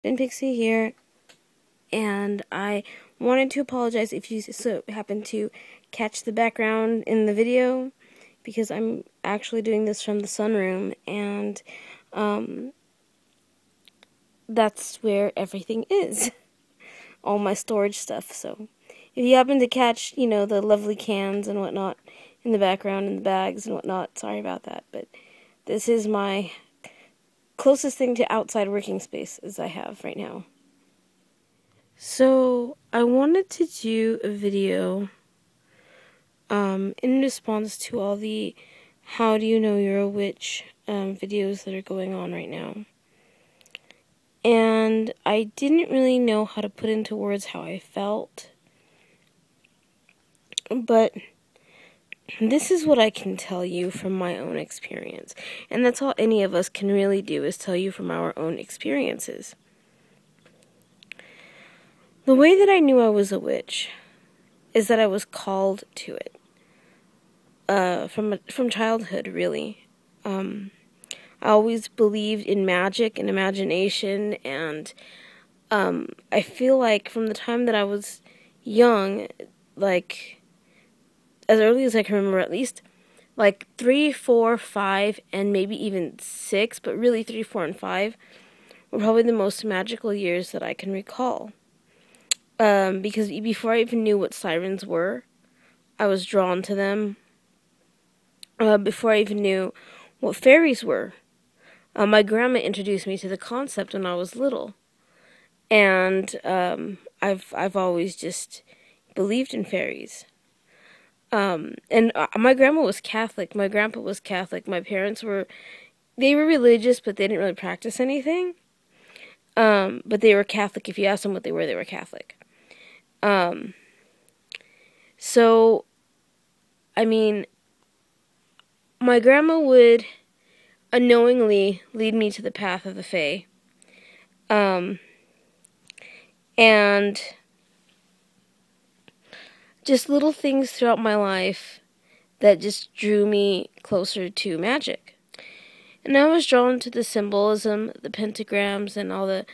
Pixie here, and I wanted to apologize if you so happen to catch the background in the video, because I'm actually doing this from the sunroom, and that's where everything is. All my storage stuff. So if you happen to catch, the lovely cans and whatnot in the background and the bags and whatnot, sorry about that, but this is my closest thing to outside working space as I have right now. So I wanted to do a video in response to all the "How do you know you're a witch" videos that are going on right now. And I didn't really know how to put into words how I felt. But this is what I can tell you from my own experience. And that's all any of us can really do, is tell you from our own experiences. The way that I knew I was a witch is that I was called to it. From childhood, really. I always believed in magic and imagination, and I feel like from the time that I was young, like as early as I can remember, at least like 3, 4, 5, and maybe even 6, but really 3, 4, and 5 were probably the most magical years that I can recall. Because before I even knew what sirens were, I was drawn to them. Before I even knew what fairies were, my grandma introduced me to the concept when I was little, and I've always just believed in fairies. And my grandma was Catholic. My grandpa was Catholic. My parents were religious, but they didn't really practice anything. But they were Catholic. If you asked them what they were Catholic. So, I mean, my grandma would unknowingly lead me to the path of the Fae. And just little things throughout my life that just drew me closer to magic. And I was drawn to the symbolism, the pentagrams, and all the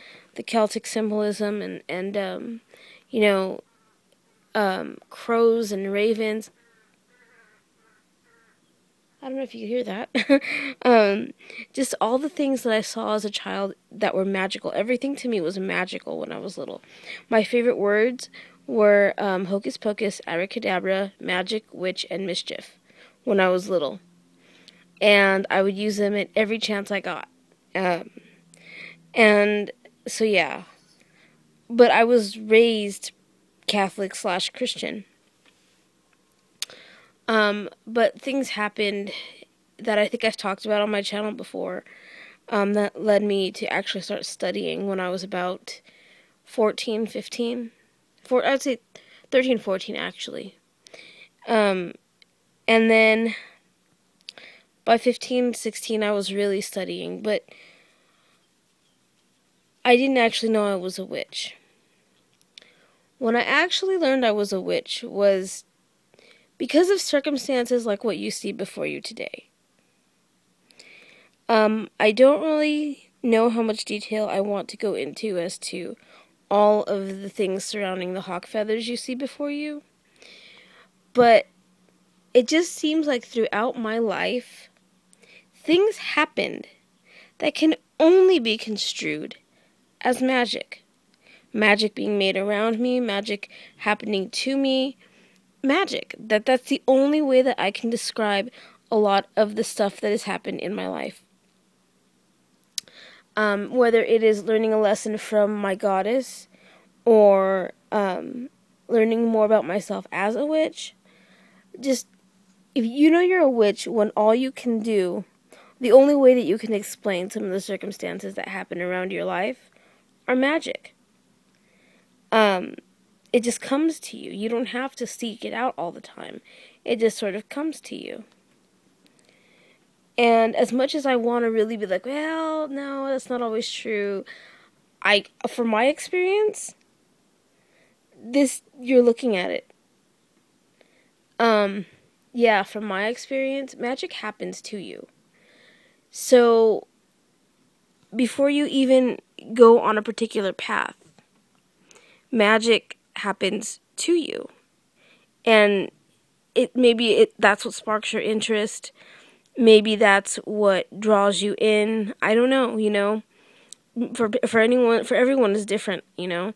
Celtic symbolism, and crows and ravens. I don't know if you could hear that. Just all the things that I saw as a child that were magical. Everything to me was magical when I was little. My favorite words were hocus pocus, abracadabra, magic, witch, and mischief when I was little. And I would use them at every chance I got. And so, yeah. But I was raised Catholic/Christian. But things happened that I think I've talked about on my channel before, that led me to actually start studying when I was about 14, 15. I would say 13, 14, actually. And then by 15, 16, I was really studying, but I didn't actually know I was a witch. When I actually learned I was a witch was because of circumstances like what you see before you today. I don't really know how much detail I want to go into as to all of the things surrounding the hawk feathers you see before you, but it just seems like throughout my life, things happened that can only be construed as magic. Magic being made around me, magic happening to me, magic. That's the only way that I can describe a lot of the stuff that has happened in my life. Whether it is learning a lesson from my goddess, or learning more about myself as a witch. Just, if you know you're a witch when all you can do, the only way that you can explain some of the circumstances that happen around your life are magic. It just comes to you. You don't have to seek it out all the time. It just sort of comes to you. And as much as I want to really be like, well, no, that's not always true, from my experience, you're looking at it. Yeah, from my experience, magic happens to you. So, before you even go on a particular path. Magic happens to you. And that's what sparks your interest. Maybe that's what draws you in. I don't know, you know. For everyone is different, you know.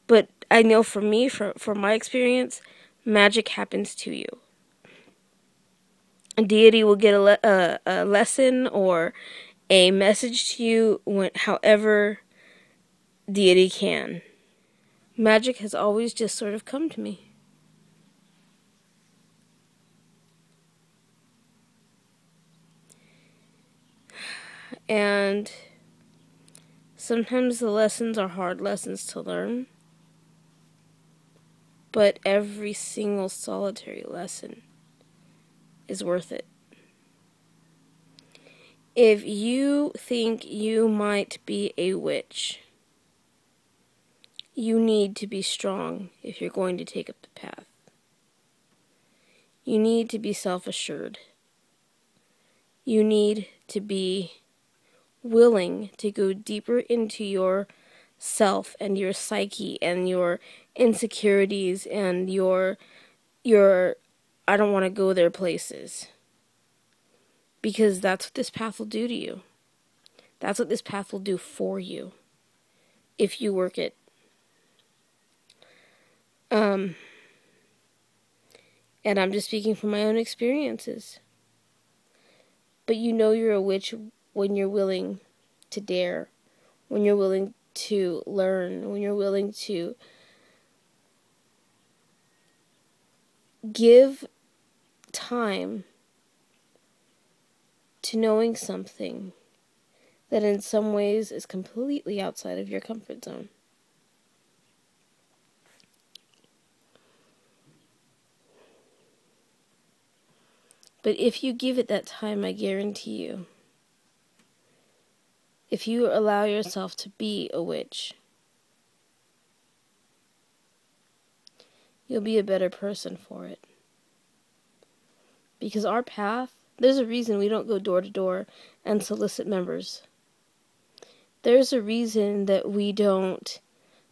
But I know for me, for my experience, magic happens to you. A deity will get a lesson or a message to you however deity can. Magic has always just sort of come to me. And sometimes the lessons are hard lessons to learn, but every single solitary lesson is worth it. If you think you might be a witch, you need to be strong if you're going to take up the path. You need to be self-assured. You need to be willing to go deeper into your self and your psyche and your insecurities and your I don't want to go there places. Because that's what this path will do to you. That's what this path will do for you if you work it. And I'm just speaking from my own experiences. But you know you're a witch when you're willing to dare, when you're willing to learn, when you're willing to give time to knowing something that in some ways is completely outside of your comfort zone. But if you give it that time, I guarantee you, if you allow yourself to be a witch, you'll be a better person for it. Because our path, there's a reason we don't go door to door and solicit members. There's a reason that we don't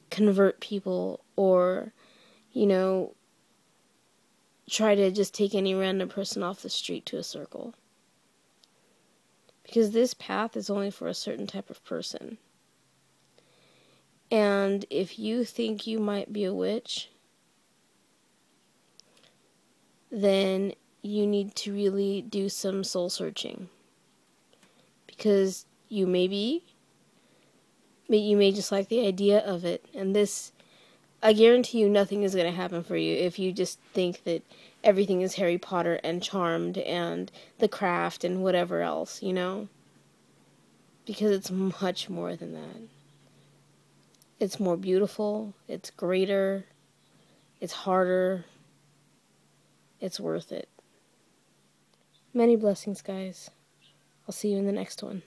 convert people or, you know, try to just take any random person off the street to a circle. Because this path is only for a certain type of person. And if you think you might be a witch, then you need to really do some soul searching. Because you may be, but you may just like the idea of it. And this, I guarantee you nothing is going to happen for you if you just think that everything is Harry Potter and Charmed and The Craft and whatever else, you know? Because it's much more than that. It's more beautiful, it's greater, it's harder, it's worth it. Many blessings, guys. I'll see you in the next one.